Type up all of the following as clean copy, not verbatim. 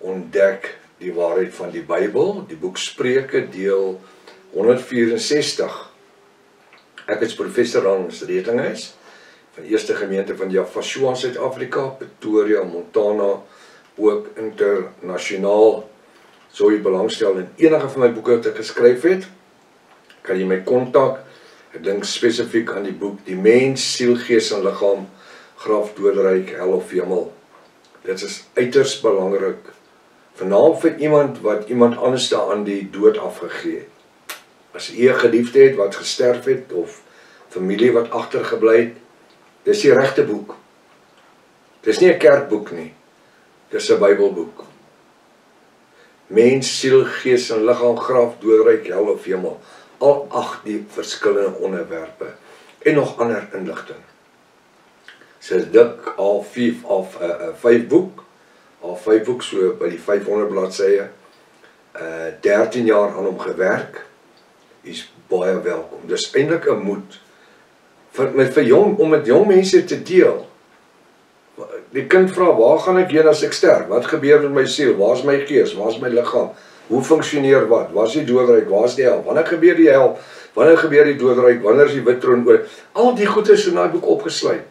ontdek die waarheid van die Bybel, die boek Spreuke, deel 164. Ek is professor aan Redinghuis, van Eerste Gemeente van Jaffa Suid-Afrika, Pretoria, Montana, ook internasionaal. So jy belangstel in enige van my boeke wat ek geskryf het, kan jy my kontak. Ek dink spesifiek aan die boek Die Mens, Siel, Gees en Liggaam, Graf, Doodryk, Hel of Hemel. Dit is uiters belangrik, veral vir iemand wat iemand anders aan die dood afgegee het. As jy 'n geliefde het wat gesterf het, of familie wat agtergebly het, dis die regte boek. Dis nie 'n kerkboek nie, dis 'n Bybelboek. Mens, siel, gees en liggaam, graf, doodryk, hel of hemel. Al 8 die verskillende onderwerpe en nog ander inligting. So dik A5 boek, so by die 500 bladsye. 13 jaar aan hom gewerk. Is baie welkom. Dis eintlik 'n moed om met jong mense te deel. Die kind vra, waar gaan ek heen as ek sterf? Wat gebeur met my siel? Waar is my gees? Waar is my liggaam? Hoe funksioneer wat? Waar is die doodryk? Waar is die hel? Wanneer gebeur die hel? Wanneer gebeur die doodryk? Wanneer is die wit troon oor? Al die goed is in daai boek opgesluit.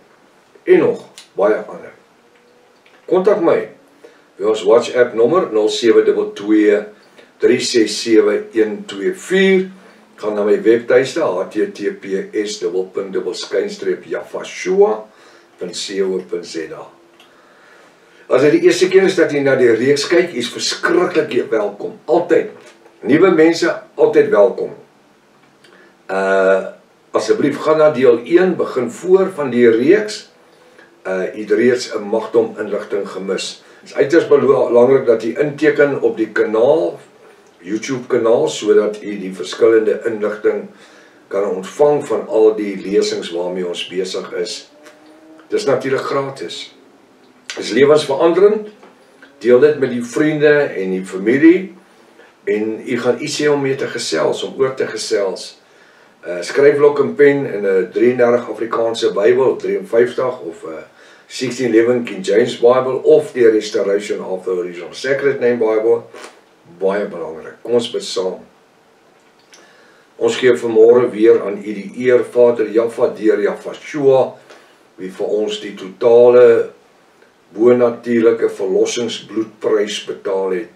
En nog baie ander. Kontak my. By ons WhatsApp nommer 0722 367 124. Gaan na my webtuiste https://jaffashua.co.za. As dit die eerste keer is dat jy na die reeks kyk, is verskriklik welkom. Altyd. Nuwe mense, altyd welkom. Asseblief gaan na deel 1, begin voor van die reeks. Jy het reeds 'n magdom inligting gemis. Het is uiters belangrik dat jy inteken op die kanaal, YouTube kanaal, sodat jy die verskillende inligting kan ontvang van al die lesings waarmee ons besig is. Dis natuurlik gratis. Is lewensveranderend. Deel dit met die vriende en die familie en jy gaan iets hê om mee te gesels, om oor te gesels. Skryfblok en pen in 'n 33 Afrikaanse Bybel, 53 of 1611 King James Bible of die Restoration of the Original Sacred Name Bible. Baie belangrik. Kom ons bid saam. Ons gee vanmôre weer aan U die eer, Vader Jaffa, deur Jaffashua, wie vir ons die totale bonatuurlike verlossingsbloedprys betaal het,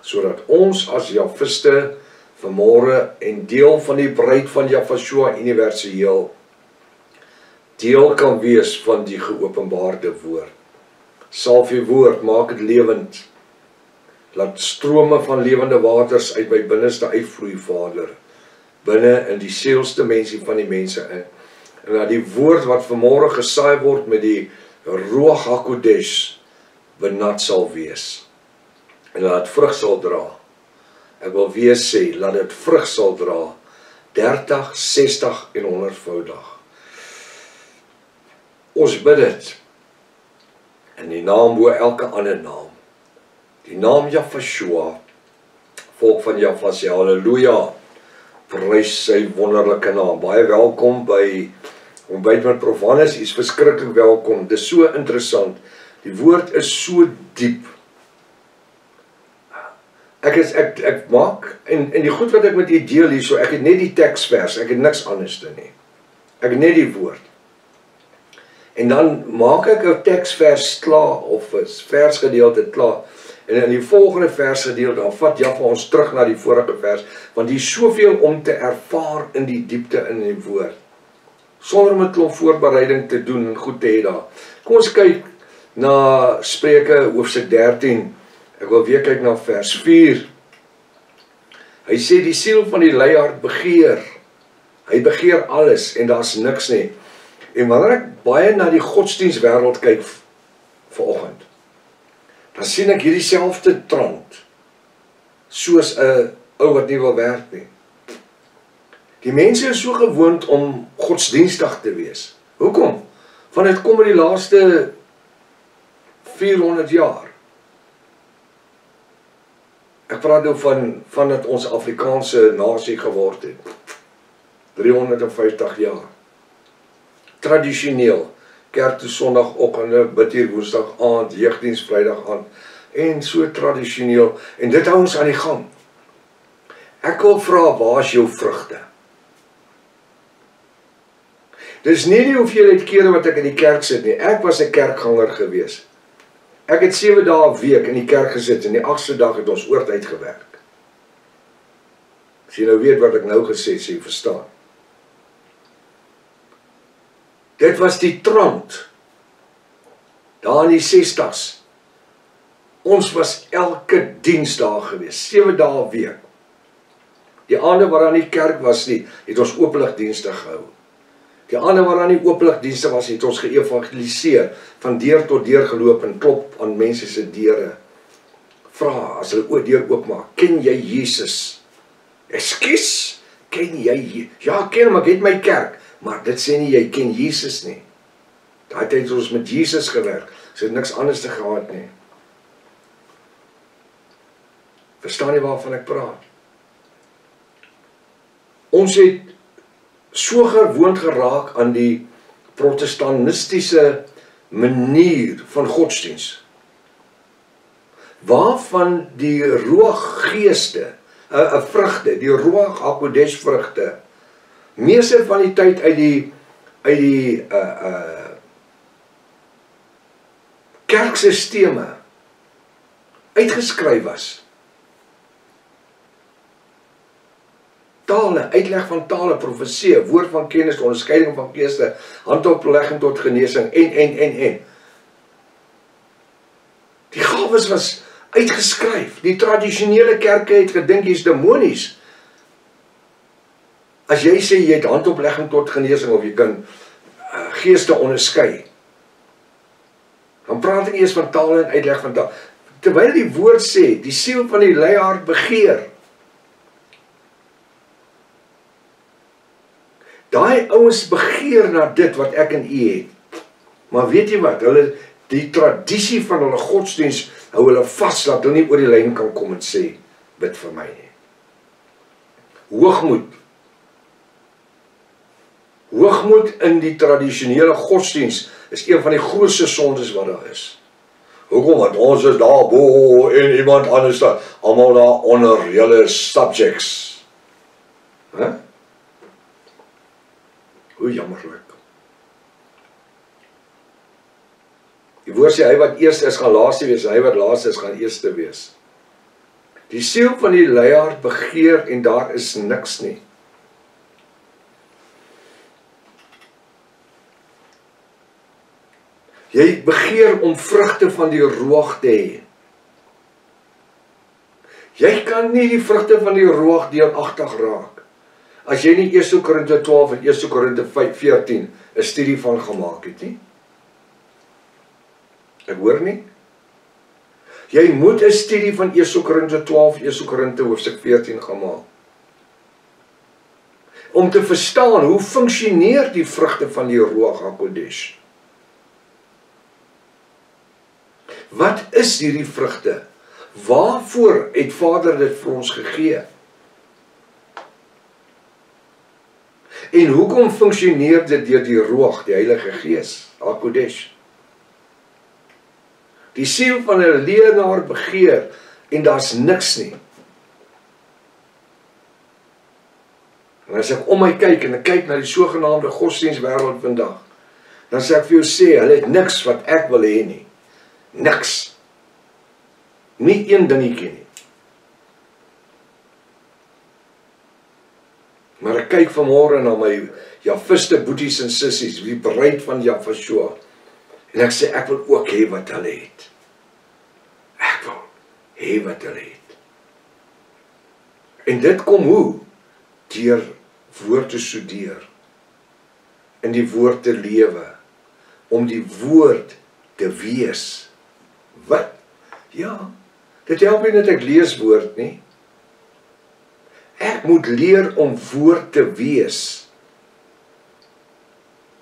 sodat ons as Jaffiste vanmôre en deel van die bruid van Jaffashua universeel deel kan wees van die geopenbaarde woord. Salf U woord, maak dit lewend. Laat strome van lewende waters uit my binneste uitvloei, Vader, binne in die seelste mensie van die mense in. En laat die woord wat vanmôre gesaai word met die Ruach HaKodesh benat sal wees. En laat dit vrug sal dra. Ek wil weer sê, laat dit vrug sal dra. 30, 60 en 100voudig. Ons bid dit in die naam bo elke ander naam. Die naam Jaffashua, volk van Jaffa sê halleluja, prys sy wonderlike naam. Baie welkom by Ontbyt met Prof Hannes, is verskriklik welkom. Dit is so interessant. Die woord is so diep. Ek maak, en die goed wat ek met u deel hier, so ek het net die teksvers, ek het niks anders te nie. Ek het net die woord. En dan maak ek 'n teksvers klaar, of 'n versgedeelte klaar. En in die volgende versgedeelte, dan vat Jaffa ons terug na die vorige vers, want hier is soveel om te ervaar in die diepte in die woord. Sonder om 'n klomp voorbereiding te doen en goed te hê daar. Kom ons kyk na Spreuke hoofstuk 13. Ek wil weer kyk na vers 4. Hy sê die siel van die luiaard begeer. Hy begeer alles en daar's niks nie. En wanneer ek baie na die godsdienstwêreld kyk vanoggend, dan sien ek hierdie selfde trant, soos 'n ou wat nie wil werk nie. Die mense is so gewoond om godsdienstig te wees. Hoekom? Want dit kom in die laaste 400 jaar. Ek praat nou van dat ons Afrikaanse nasie geword het. 350 jaar. Tradisioneel, kerk toe Sondagoggende, bid hier Woensdag aand, jeugdiens Vrydag aand. en so tradisioneel, en dit hou ons aan die gang. Ek wil vra, waar is jou vrugte? Dis nie die hoeveelheid kere wat ek in die kerk sit nie. Ek was 'n kerkganger gewees. Ek het 7 dae 'n week in die kerk gesit en die 8ste dag het ons oortyd gewerk. As jy nou weet wat ek nou gesê het, sê jy verstaan. Dit was die trant. Daar in die 60's. Ons was elke dinsdag gewees, 7 dae 'n week. Die aande waar daar nie kerk was nie, het ons openligdienste gehou. Die aande waar daar nie openligdienste was, het ons geëvangeliseer, van deur tot deur geloop en klop aan mense se deure. Vra, as hulle deur oopmaak, ken jy Jesus? Ekskuus, ken jy? Ja, ken hom, ek het my kerk, maar dit sê nie jy ken Jesus nie. Daai tyd het ons met Jesus gewerk, so het niks anders te gehad nie. Verstaan jy waarvan ek praat? Ons het so gewoond geraak aan die protestantistiese manier van godsdiens, waarvan die ruachgeeste, vrugte, die ruach hakodesh vrugte, meeste van die tyd uit die kerksisteme uitgeskryf was. Tale, uitleg van tale, profesie, woord van kennis, onderskeiding van geeste, handoplegging tot genesing, en. Die gawes was uitgeskryf. Die tradisionele kerke het gedink jy's demonies. As jy sê jy het handoplegging tot genesing, of jy kan geeste onderskei, dan praat ek eers van tale en uitleg van tale. Terwyl die woord sê, die siel van die luihart begeer. Daai ouens begeer na dit wat ek en u het. Maar weet jy wat, die tradisie van hulle godsdiens hou hulle vas, dat hulle nie oor die lyn kan kom en sê, bid vir my nie. Hoogmoed. Hoogmoed in die tradisionele godsdiens is een van die grootste sondes wat daar is. Hoekom? Want ons is daar bo en iemand anders daar, almal daar onder julle subjects. Hoe jammerlik. Die woord sê, hy wat eerste is, gaan laaste wees, hy wat laaste is, gaan eerste wees. Die siel van die luihart begeer en daar is niks nie. Jy begeer om vrugte van die ruach te hê. Jy kan nie die vrugte van die ruach deelagtig raak. As jy nie 1 Korinte 12 en 1 Korinte 14 'n studie van gemaak het nie. Ek hoor nie. Jy moet 'n studie van 1 Korinte 12, 1 Korinte hoofstuk 14 gemaak. Om te verstaan hoe funksioneer die vrugte van die ruach hakodesh. Wat is hierdie vrugte? Waarvoor het Vader dit vir ons gegee? En hoekom funksioneer dit deur die ruach, die Heilige Gees, hakodesh? Die siel van 'n leenaar begeer en daar's niks nie. En as ek om my kyk en ek kyk na die sogenaamde godsdienstwêreld vandag, dan sê ek vir jou sê, hulle het niks wat ek wil hê nie. Niks. Nie een dingetjie nie. Maar ek kyk vanmôre na my Javiste boeties en sissies, wie bereid van Javashua. En ek sê, ek wil ook hê wat hulle het. Ek wil hê wat hulle het. En dit kom hoe? Deur woord te studeer. In die woord te lewe. Om die woord te wees. Wat? Ja, dit help nie dat ek lees woord nie. Ek moet leer om woord te wees.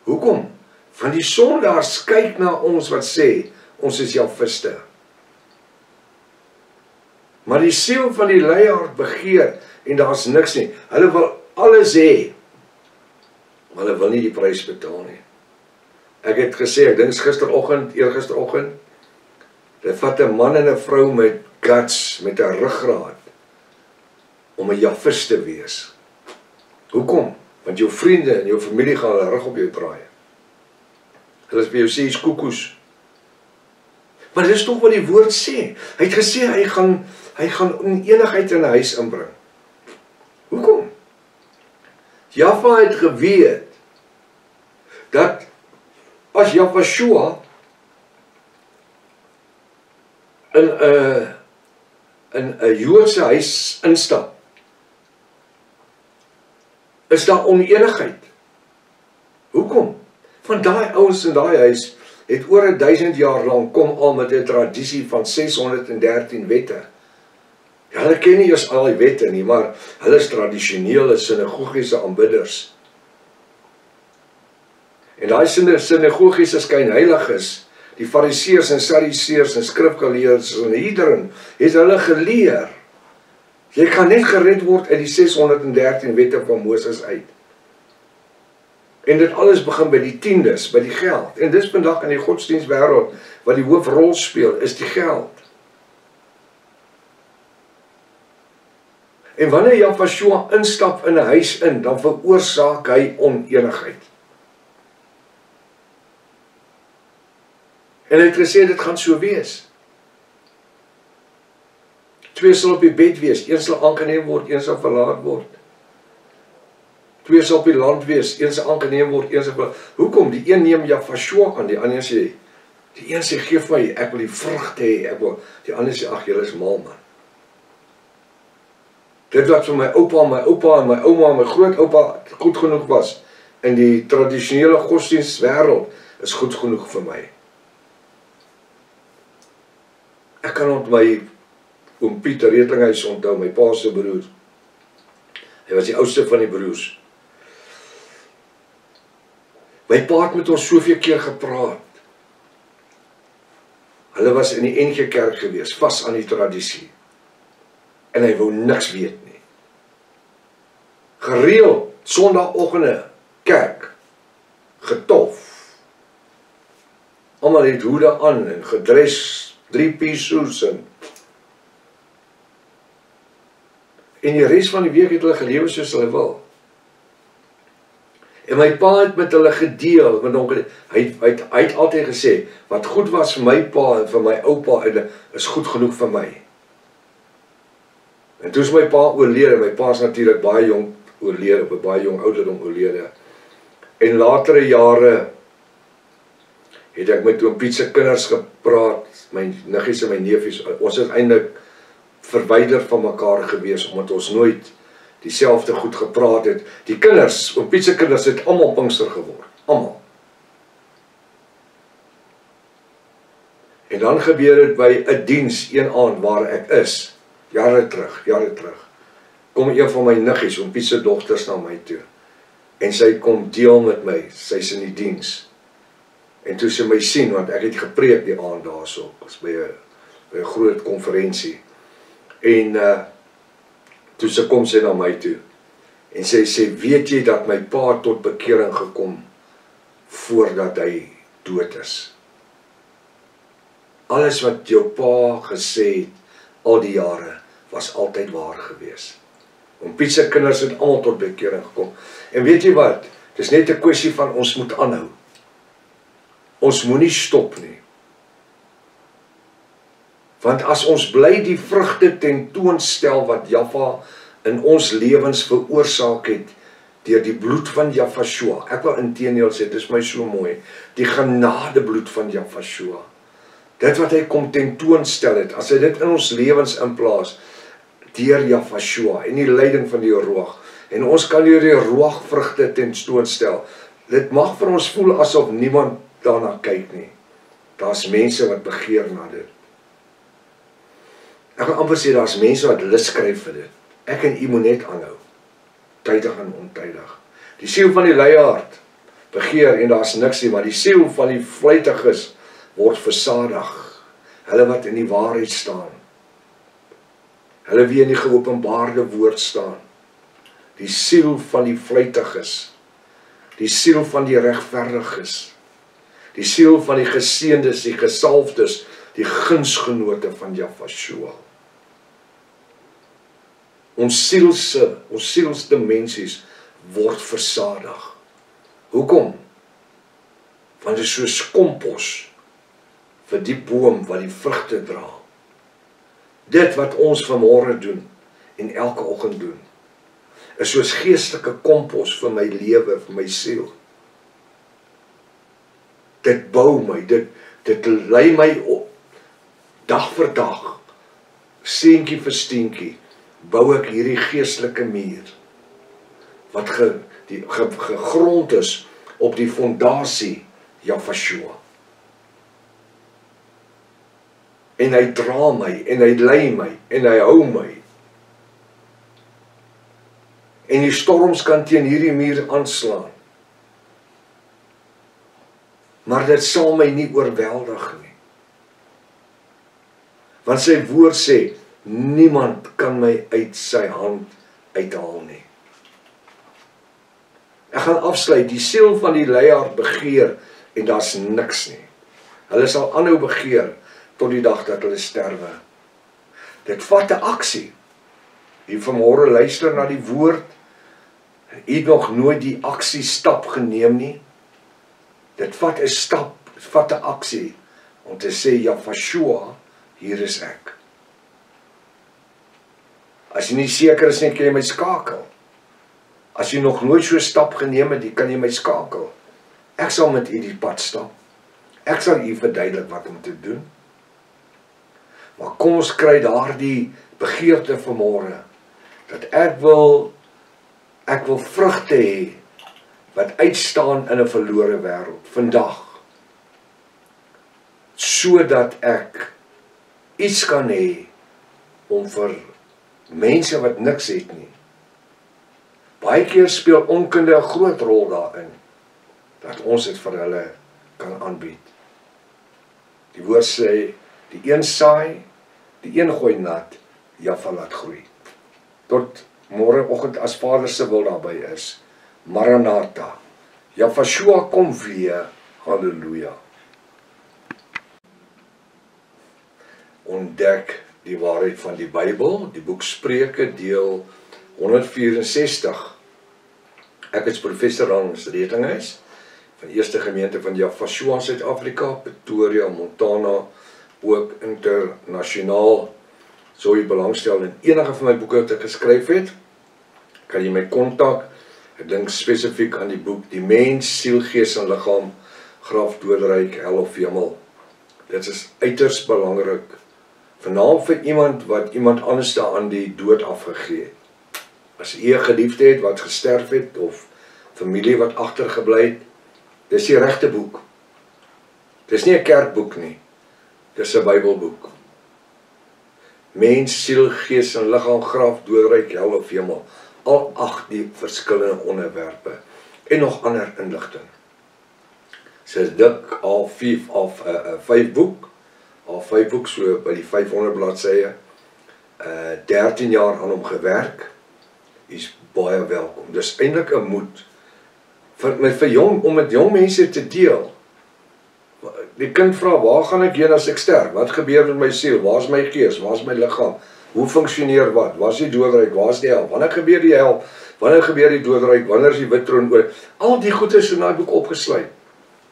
Hoekom? Van die sondaars kyk na ons wat sê, ons is Javiste. Maar die siel van die luihart begeer, en daar's niks nie. Hulle wil alles hê, maar hulle wil nie die prys betaal nie. Ek het gesê, ek dink gisteroggend, eergisteroggend, Dit vat 'n man en 'n vrou met guts, met 'n ruggraat, om 'n Jafis te wees. Hoekom? Want jou vriende en jou familie gaan hulle rug op jou draai. Hulle is vir jou sê, is koekoes. Maar dit is toch wat die woord sê. Hy het gesê, hy gaan oneenigheid in 'n huis inbring. Hoekom? Jaffa het geweet, dat as Jafashua in 'n Joodse huis instap, is daar oneenigheid. Hoekom? Want daai ouens in daai huis het oor 1000 jaar lank kom al met 'n tradisie van 613 wette. Ja, hulle ken nie eers al die wette nie, maar hulle is tradisionele sinagogiese aanbidders. En daai sinagogiese skynheiliges, die fariseërs en sadiseërs en skrifgeleerdes en Hedron, het hulle geleer. Jy kan net gered word uit die 613 wette van Moses uit. En dit alles begin by die tiendes, by die geld. En dis vandag in die godsdienstwêreld wat die hoofrol speel, is die geld. En wanneer Jafashua instap in 'n huis in, dan veroorsaak hy oneenigheid. En hy het gesê, dit gaan so wees. 2 sal op die bed wees, 1 sal aangeneem word, 1 sal verlaat word. 2 sal op die land wees, 1 sal aangeneem word, 1 sal verlaat. Hoekom? Die een neem Jafashua aan, die ander sê, die een sê, geef my, ek wil die vrugte hê, ek wil, die ander sê, ag, julle is mal man. Dit wat vir my oupa en my ouma en my grootoupa goed genoeg was, in die tradisionele godsdienstwêreld, is goed genoeg vir my. Ek kan my oom Pieter Retlinghuis onthou, my pa se broer. Hy was die oudste van die broers. My pa het met ons soveel keer gepraat. Hulle was in die NG Kerk gewees, vas aan die tradisie. En hy wou niks weet nie. Gereeld, sondagoggende, kerk, getof. Almal het hoede aan en gedres, 3-piece suits en die res van die week het hulle gelewe soos hulle wil. En my pa het met hulle gedeel, hy het altyd gesê, wat goed was vir my pa en vir my oupa, is goed genoeg vir my. En toe is my pa oorlede, my pa is natuurlik baie jong oorlede, op 'n baie jong ouderdom oorlede. En latere jare het ek met oom Piet se kinders gepraat, my niggies en my neefies, ons is eintlik verwyder van mekaar gewees, omdat ons nooit dieselfde goed gepraat het. Die kinders, oom Piet se kinders het almal Pinkster geword, almal. En dan gebeur dit by 'n diens een aand waar ek is, jare terug, kom een van my niggies, oom Piet se dogters na my toe, en sy kom deel met my, sy is in die diens, en toe sy my sien, want ek het gepreek die aand daarso, was by 'n groot konferensie, en toe sy kom sy na my toe, en sy sê, weet jy dat my pa tot bekering gekom, voordat hy dood is? Alles wat jou pa gesê het, al die jare, was altyd waar gewees. Oom Piet se kinders het almal tot bekering gekom. En weet jy wat? Dis net 'n kwessie van ons moet aanhou. Ons moenie stop nie. Want as ons bly die vrugte tentoonstel wat Jaffa in ons lewens veroorsaak het, deur die bloed van Jafashua. Ek wil inteendeel sê, dit is my so mooi, die genadebloed van Jafashua. Dit wat hy kom tentoonstel het, as hy dit in ons lewens inplaas, deur Jafashua en die leiding van die Ruach. En ons kan hier die Ruach vrugte tentoonstel. Dit mag vir ons voel asof niemand daarna kyk nie. Daar's mense wat begeer na dit. Ek wil amper sê, daar's mense wat lus skryf vir dit. Ek en u moet net aanhou. Tydig en ontydig. Die siel van die luiaard begeer en daar's niks nie, maar die siel van die vlytiges word versadig. Hulle wat in die waarheid staan. Hulle wie in die geopenbaarde woord staan. Die siel van die vlytiges. Die siel van die regverdiges. Die siel van die geseëndes, die gesalfdes, die gunsgenote van Jafashua. Ons sielsdimensies word versadig. Hoekom? Want dit is soos kompos vir die boom wat die vrugte dra. Dit wat ons vanmôre doen en elke oggend doen, is soos geestelike kompos vir my lewe, vir my siel. Dit bou my, dit lei my op, dag vir dag, steentjie vir steentjie, bou ek hierdie geestelike muur, wat gegrond is op die fondasie Jafashua. En hy dra my, en hy lei my, en hy hou my. En die storms kan teen hierdie muur aanslaan. Maar dit sal my nie oorweldig nie. Want sy woord sê, niemand kan my uit sy hand uithaal nie. Ek gaan afsluit, die siel van die leiaard begeer, en daar's niks nie. Hulle sal aanhou begeer, tot die dag dat hulle sterwe. Dit vat 'n aksie. Jy vanmôre luister na die woord, en jy het nog nooit die aksiestap geneem nie. Dit vat 'n stap, dit vat 'n aksie, om te sê, Jafashua, hier is ek. As jy nie seker is nie, kan jy my skakel. As jy nog nooit so 'n stap geneem het, kan jy my skakel. Ek sal met u die pad stap. Ek sal u verduidelik wat om te doen. Maar kom ons kry daardie begeerte vanmôre, dat ek wil vrugte hê, wat uitstaan in 'n verlore wêreld, vandag. Sodat ek iets kan hê, om vir mense wat niks het nie. Baie keer speel onkunde 'n groot rol daarin, dat ons dit vir hulle kan aanbied. Die woord sê, die een saai, die een gooi nat, Jaffa laat groei. Tot môreoggend as Vader se wil daarby is. Maranatha. Jafashua kom weer. Halleluja. Ontdek die waarheid van die Bybel, die boek Spreuke, deel 164. Ek is professor Hans Redinghuis, van die Eerste Gemeente van Jafashua in Suid-Afrika, Pretoria, Montana, ook internasionaal. So jy belangstel in enige van my boeke wat ek geskryf het, kan jy my kontak. Ek dink spesifiek aan die boek Die Mens, Siel, Gees en Liggaam, Graf, Doodryk, Hel of Hemel. Dit is uiters belangrik, veral vir iemand wat iemand anders aan die dood afgegee het. As jy 'n geliefde het wat gesterf het, of familie wat agtergebly het, dis die regte boek. Dis nie 'n kerkboek nie, dis 'n Bybelboek. Mens, siel, gees en liggaam, graf, doodryk, hel of hemel. Al 8 die verskillende onderwerpe en nog ander inligting. So dik al 5 boek, so by die 500 bladsye, 13 jaar aan hom gewerk, is baie welkom. Dis eintlik 'n moed om met jong mense te deel. Die kind vra, waar gaan ek heen as ek sterf? Wat gebeur met my siel? Waar is my gees? Waar is my liggaam? Hoe funksioneer wat? Waar is die doodryk? Waar is die hel? Wanneer gebeur die hel? Wanneer gebeur die doodryk? Wanneer is die wit troon oor? Al die goed is in daai boek opgesluit.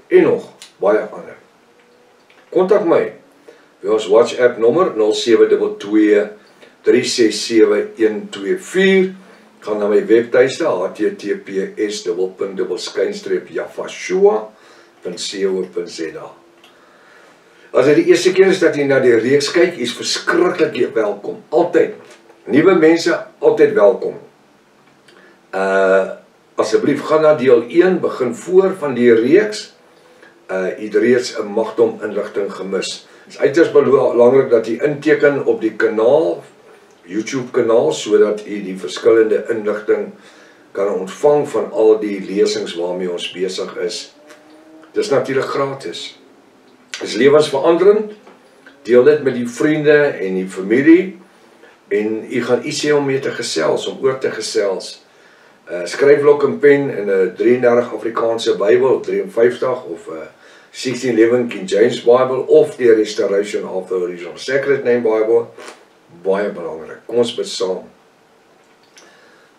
En nog baie ander. Kontak my. Ons WhatsApp nommer 0722 367 Gaan na my webtuiste https://jafashua.co.za. As dit die eerste keer is dat jy na die reeks kyk, is verskriklik welkom. Altyd. Nuwe mense, altyd welkom. Asseblief gaan na deel 1, begin voor van die reeks. Het reeds 'n magdom inligting gemis. Het is uiters belangrik dat jy inteken op die kanaal, YouTube kanaal, sodat jy die verskillende inligting kan ontvang van al die lesings waarmee ons besig is. Dis natuurlik gratis. Is lewensveranderend. Deel dit met die vriende en die familie, en jy gaan iets hê om mee te gesels, om oor te gesels. Skryf blok en pen in 'n 33 Afrikaanse Bybel, 53 of 1611 King James Bible of die Restoration of the Original Sacred Name Bible. Baie belangrik. Kom ons bid saam.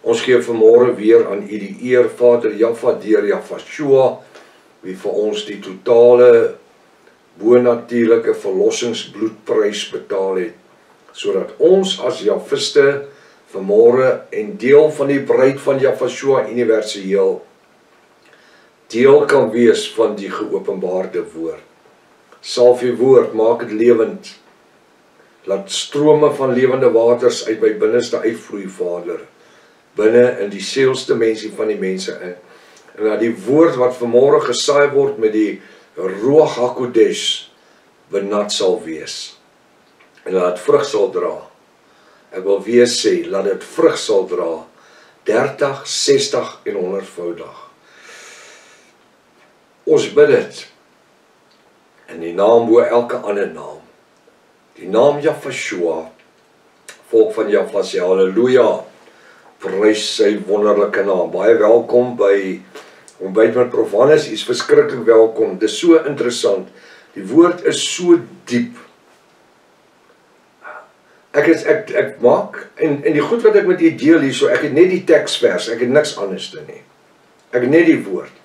Ons gee vanmôre weer aan U die eer, Vader Jahwe deur Jahweshua, wie vir ons die totale bonatuurlike verlossingsbloedprys betaal het, sodat ons as Jahwiste vanmôre en deel van die bruid van Jahweshua universeel deel kan wees van die geopenbaarde woord. Salf U woord, maak dit lewend. Laat strome van lewende waters uit my binneste uitvloei, Vader, binne in die seelsdimensie van die mense in. En dat die woord wat vanmôre gesaai word met die Ruach HaKodesh benat sal wees. En laat dit vrug sal dra. Ek wil weer sê, laat dit vrug sal dra, 30, 60 en 100voudig. Ons bid dit in die naam bo elke ander naam. Die naam Jahweshua, volk van Jahwe sê halleluja, prys sy wonderlike naam. Baie welkom by Ontbyt met Prof Hannes, u is verskriklik welkom. Dit is so interessant, die woord is so diep. Ek maak, en die goed wat ek met u deel hier, so ek het net die teksvers, ek het niks anders te nie. Ek het net die woord.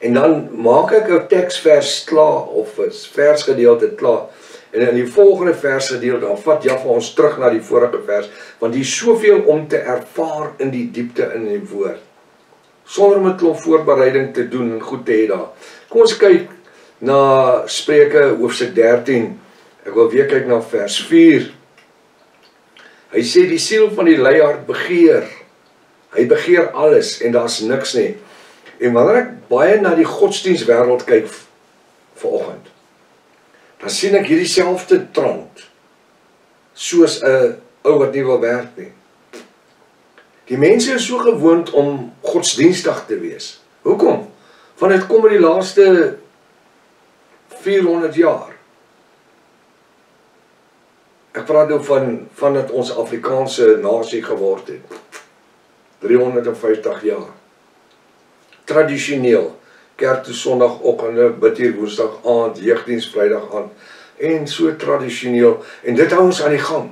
En dan maak ek 'n teksvers klaar, of 'n versgedeelte klaar, en in die volgende versgedeelte, dan vat Jahwe ons terug na die vorige vers, want die is soveel om te ervaar in die diepte in die woord, sonder om 'n klomp voorbereiding te doen en goed te hê daar. Kom ons kyk na Spreuke hoofstuk 13, ek wil weer kyk na vers 4. Hy sê die siel van die luiaard begeer, hy begeer alles en daar's niks nie. En wanneer ek baie na die godsdienstwêreld kyk vanoggend, dan sien ek hierdie selfde trant, soos 'n ou wat nie wil werk nie. Die mense is so gewoond om godsdienstig te wees. Hoekom? Want dit kom in die laaste 400 jaar. Ek praat nou van dat ons Afrikaanse nasie geword het. 350 jaar. Tradisioneel, kerk toe Sondagoggend, bid hier Woensdag aand, jeugdiens Vrydag aand, en so tradisioneel, en dit hou ons aan die gang.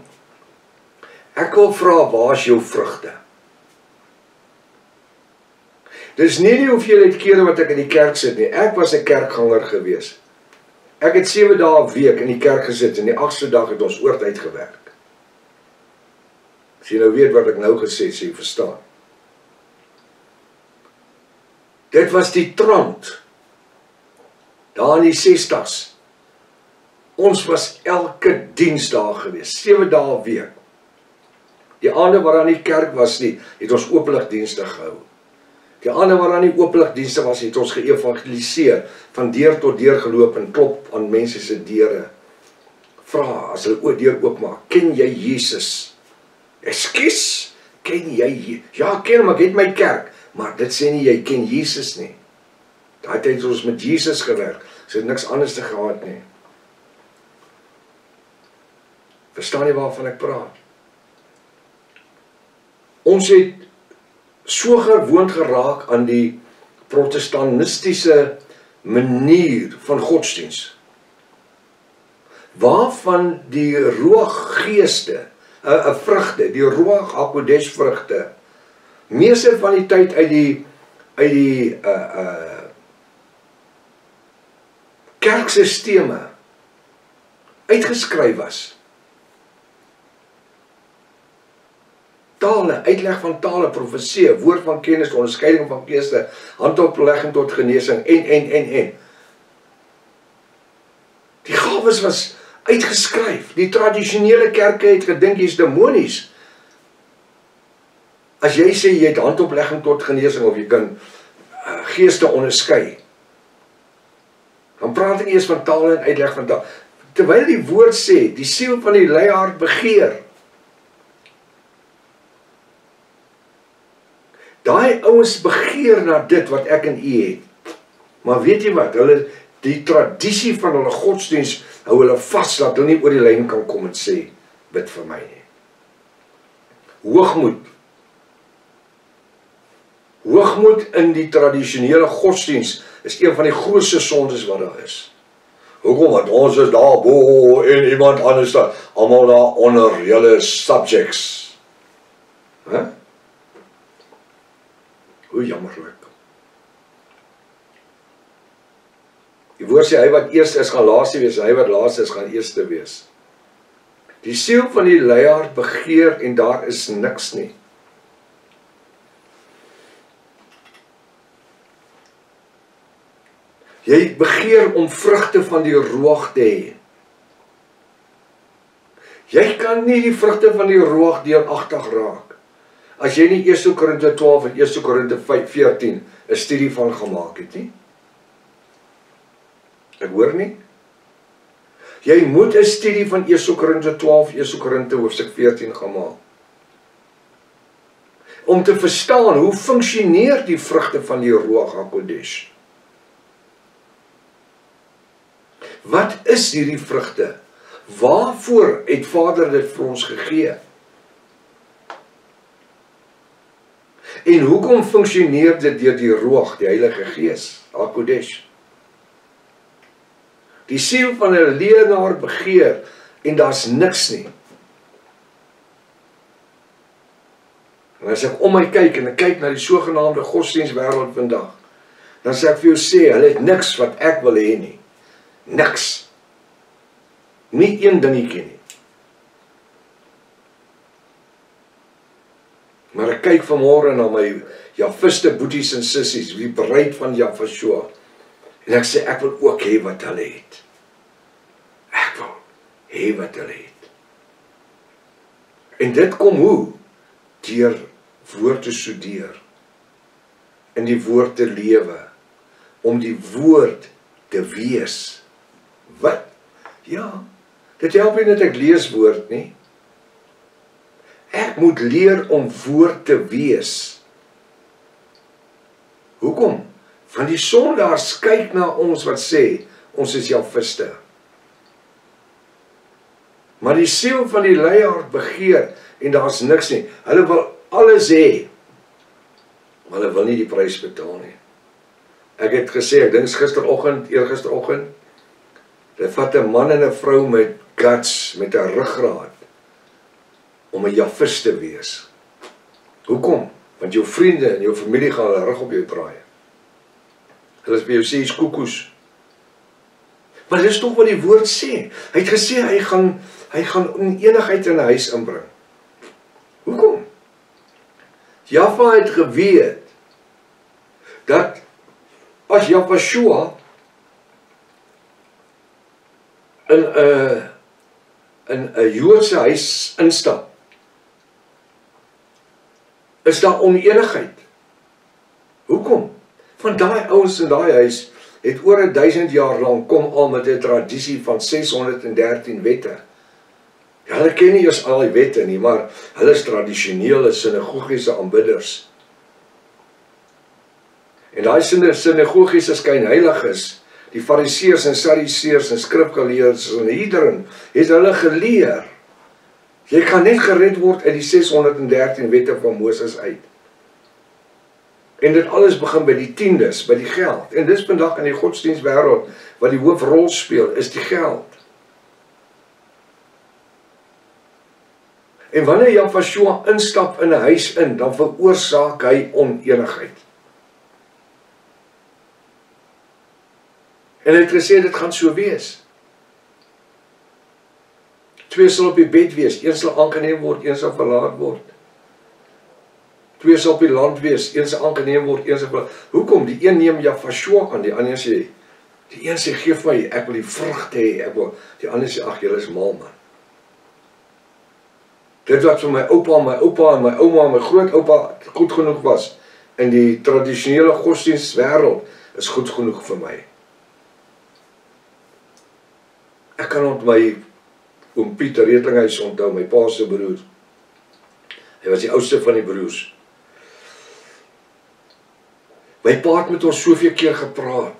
Ek wil vra, waar is jou vrugte? Dis nie die hoeveelheid kere wat ek in die kerk sit nie, ek was 'n kerkganger gewees. Ek het 7 dae 'n week in die kerk gesit, en die 8ste dag het ons oortyd gewerk. As jy nou weet wat ek nou gesê, sê jy verstaan. Dit was die trant, daar in die 60's. Ons was elke dinsdag gewees, 7 dae 'n week. Die aande waar aan die kerk was nie, het ons openligdienste gehou. Die aande waar aan die openligdienste was, het ons geëvangeliseer, van deur tot deur geloop en klop aan mense se deure. Vra, as hulle deur oopmaak, ken jy Jesus? Ekskuus, ken jy? Ja, ken hom, ek het my kerk. Maar dit sê nie, jy ken Jesus nie. Daai tyd het ons met Jesus gewerk, so het niks anders te gehad nie. Verstaan jy waarvan ek praat? Ons het so gewoond geraak aan die protestanistiese manier van godsdiens, waarvan die Ruach-geeste, 'n vrugte, die Ruach HaKodesh vrugte, meeste van die tyd uit die kerksisteme uitgeskryf was. Tale, uitleg van tale, profesie, woord van kennis, onderskeiding van geeste, handoplegging tot genesing, en. Die gawes was uitgeskryf. Die tradisionele kerke het gedink jy's demonies. As jy sê jy het handoplegging tot genesing, of jy kan geeste onderskei, dan praat ek eers van tale en uitleg van tale. Terwyl die woord sê, die siel van die luiaard begeer. Daai ouens begeer na dit wat ek en u het. Maar weet jy wat, die tradisie van hulle godsdiens hou hulle vas, dat hulle nie oor die lyn kan kom en sê, bid vir my nie. Hoogmoed in die tradisionele godsdiens is een van die grootste sondes wat daar is. Hoekom? Want ons is daar bo en iemand anders daar, almal daar onder, julle subjects. Hè? Hoe jammerlik. Die woord sê, hy wat eerste is, gaan laaste wees, hy wat laaste is, gaan eerste wees. Die siel van die luiaard begeer en daar is niks nie. Jy begeer om vrugte van die ruach te hê. Jy kan nie die vrugte van die ruach deuragtig raak, as jy nie 1 Korinte 12 en 1 Korinte 14 'n studie van gemaak het nie. Ek hoor nie. Jy moet 'n studie van 1 Korinte 12, 1 Korinte hoofstuk 14 gemaak. Om te verstaan hoe funksioneer die vrugte van die Ruach HaKodesh. Wat is hierdie vrugte? Waarvoor het Vader dit vir ons gegee? En hoekom funksioneer dit deur die Ruach, die Heilige Gees, HaKodesh? Die siel van 'n leernaar begeer en daar's niks nie. En as ek om my kyk en ek kyk na die sogenaamde godsdienstwêreld vandag, dan sê ek vir jou sê, hulle het niks wat ek wil hê nie. Niks. Nie een dingetjie nie. Maar ek kyk vanmôre na my Javiste boeties en sissies, wie bereid van Javashua. En ek sê, ek wil ook hê wat hulle het. Ek wil hê wat hulle het. En dit kom hoe? Deur woord te studeer. In die woord te lewe. Om die woord te wees. Wat? Ja, dit help nie dat ek lees woord nie. Ek moet leer om woord te wees. Hoekom? Want die sondaars kyk na ons wat sê, ons is Javiste. Maar die siel van die luiaard begeer, en daar's niks nie. Hulle wil alles hê, maar hulle wil nie die prys betaal nie. Ek het gesê, ek dink eergisteroggend, dit vat 'n man en 'n vrou met guts, met 'n ruggraat, om 'n Javist te wees. Hoekom? Want jou vriende en jou familie gaan hulle rug op jou draai. Hulle is by jou sê, is koekoes. Maar dit is toch wat die woord sê. Hy het gesê, hy gaan oneenigheid in 'n huis inbring. Hoekom? Java het geweet, dat as Javashua in 'n Joodse huis instap, is daar oneenigheid. Hoekom? Want daai ouens in daai huis het oor 1000 jaar lank kom al met 'n tradisie van 613 wette. Ja, hulle ken nie eers al die wette nie, maar hulle is tradisionele sinagogiese aanbidders. En daai sinagogiese skynheiliges, die fariseërs en sadduseërs en skrifgeleerdes en Sanhedrin, het hulle geleer. Jy kan net gered word uit die 613 wette van Moses uit. En dit alles begin by die tiendes, by die geld. En dis vandag in die godsdienstwêreld wat die hoofrol speel, is die geld. En wanneer Javashua instap in 'n huis in, dan veroorsaak hy oneenigheid. En hy het gesê, dit gaan so wees. 2 sal op die bed wees, 1 sal aangeneem word, 1 sal verlaat word. 2 sal op die land wees, 1 sal aangeneem word, 1 sal verlaat. Hoekom? Die een neem Javashua aan, die ander sê, die een sê, geef my, ek wil die vrugte hê, die ander sê, ag, julle is mal man. Dit wat vir my oupa en my ouma en my grootoupa goed genoeg was, in die tradisionele godsdienstwêreld, is goed genoeg vir my. Ek kan onthou oom Pieter Retlinghuis onthou, my pa se broer. Hy was die oudste van die broers. My pa het met ons soveel keer gepraat.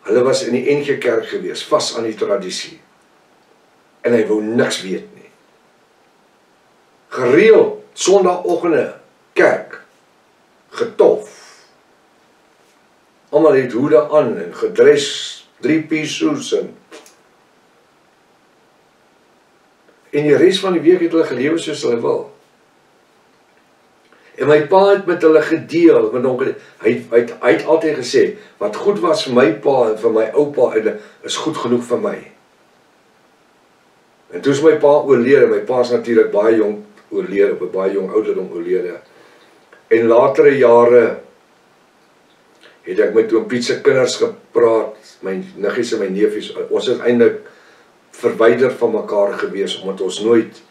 Hulle was in die NG Kerk gewees, vas aan die tradisie. En hy wou niks weet nie. Gereeld, sondagoggende, kerk, getof. Almal het hoede aan en gedres, 3-piece suits en die res van die week het hulle gelewe soos hulle wil. En my pa het met hulle gedeel, met hom, hy het altyd gesê, wat goed was vir my pa en vir my oupa, is goed genoeg vir my. En toe is my pa oorlede, my pa is natuurlik baie jong oorlede, op 'n baie jong ouderdom oorlede. En latere jare het ek met oom Piet se kinders gepraat, my niggies en my neefies, ons is eintlik verwyder van mekaar gewees, omdat ons nooit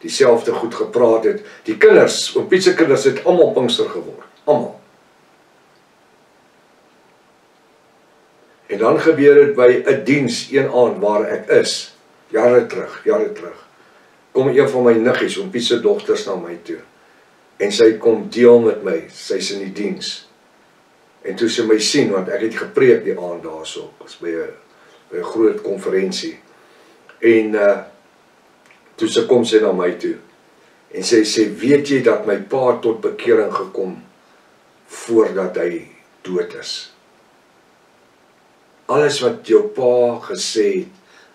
dieselfde goed gepraat het. Die kinders, oom Piet se kinders het almal Pinkster geword, almal. En dan gebeur dit by 'n diens een aand waar ek is, jare terug, kom een van my niggies, oom Piet se dogters na my toe, en sy kom deel met my, sy's in die diens. En toe sy my sien, want ek het gepreek die aand daarso, was by 'n groot konferensie. En toe sy kom sy na my toe, en sy sê, weet jy dat my pa tot bekering gekom, voordat hy dood is? Alles wat jou pa gesê het,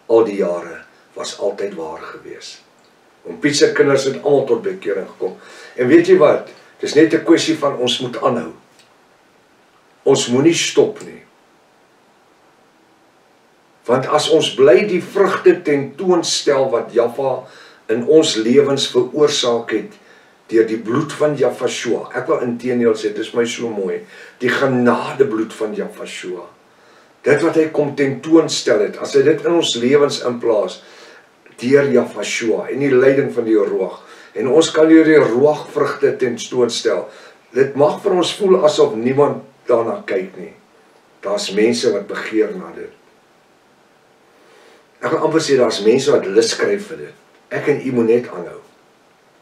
al die jare, was altyd waar gewees. Oom Piet se kinders het almal tot bekering gekom. En weet jy wat, dit is net 'n kwessie van ons moet aanhou. Ons moenie stop nie. Want as ons bly die vrugte tentoonstel wat Jaffa in ons lewens veroorsaak het, deur die bloed van Jafashua, ek wil inteendeel sê, dit is my so mooi, die genadebloed van Jafashua, dit wat hy kom tentoonstel het, as hy dit in ons lewens inplaas, deur Jafashua, en die leiding van die Ruach, en ons kan deur die Ruach vrugte tentoonstel, dit mag vir ons voel asof niemand daarna kyk nie, daar's mense wat begeer na dit. Ek kan amper sê, daar's mense wat lus kry vir dit. Ek en u moet net aanhou,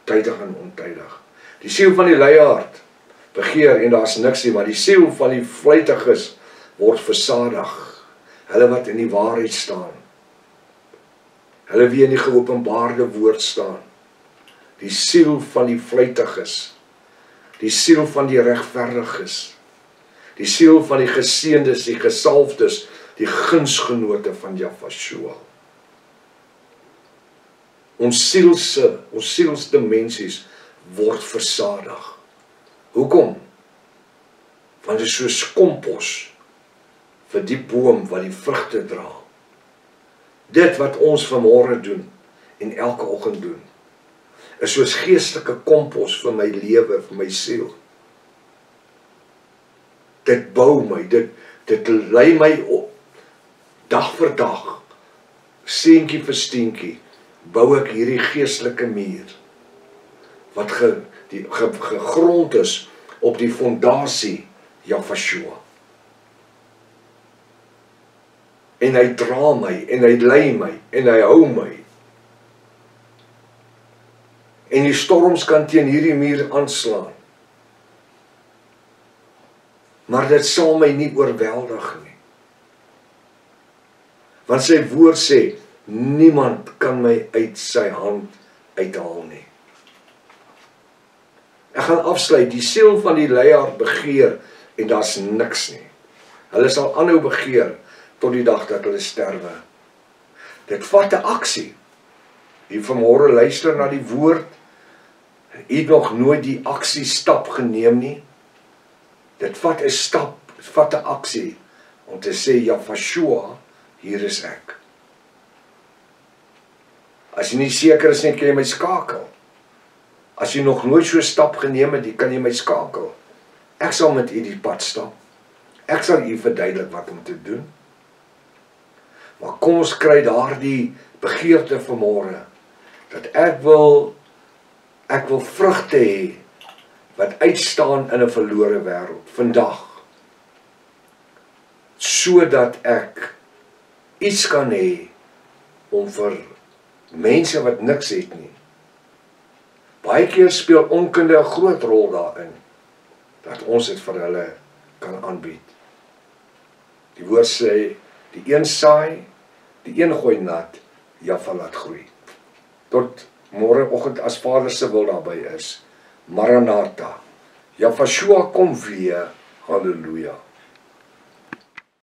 tydig en ontydig. Die siel van die luiaard begeer, en daar's niks nie, maar die siel van die vlytiges word versadig. Hulle wat in die waarheid staan. Hulle wie in die geopenbaarde woord staan. Die siel van die vlytiges. Die siel van die regverdiges. Die siel van die geseëndes, die gesalfdes, die gunsgenote van Jafashua. Ons sielsdimensies word versadig. Hoekom? Want dit is soos kompos vir die boom wat die vrugte dra. Dit wat ons vanmôre doen en elke oggend doen, is soos geestelike kompos vir my lewe, vir my siel. Dit bou my, dit lei my op, dag vir dag, steentjie vir steentjie, bou ek hierdie geestelike muur, wat gegrond is op die fondasie Jafashua. En hy dra my, en hy lei my, en hy hou my. En die storms kan teen hierdie muur aanslaan. Maar dit sal my nie oorweldig nie. Want sy woord sê, niemand kan my uit sy hand uithaal nie. Ek gaan afsluit, die siel van die luiaard begeer, en daar's niks nie. Hulle sal aanhou begeer, tot die dag dat hulle sterwe. Dit vat 'n aksie. Jy vanmôre luister na die woord, jy het nog nooit die aksie stap geneem nie. Dit vat 'n stap, dit vat 'n aksie, om te sê, Jafashua, hier is ek. As jy nie seker is nie, kan jy my skakel. As jy nog nooit so 'n stap geneem het, kan jy my skakel. Ek sal met u die pad stap. Ek sal u verduidelik wat om te doen. Maar kom ons kry daardie begeerte vanmôre, dat ek wil vrugte hê, wat uitstaan in 'n verlore wêreld, vandag. Sodat ek iets kan hê, om vir mense wat niks het nie. Baie keer speel onkunde 'n groot rol daarin, dat ons dit vir hulle kan aanbied. Die woord sê, die een saai, die een gooi nat, Jaffa laat groei. Tot môreoggend as Vader se wil daarby is. Maranatha. Jafashua kom weer. Halleluja.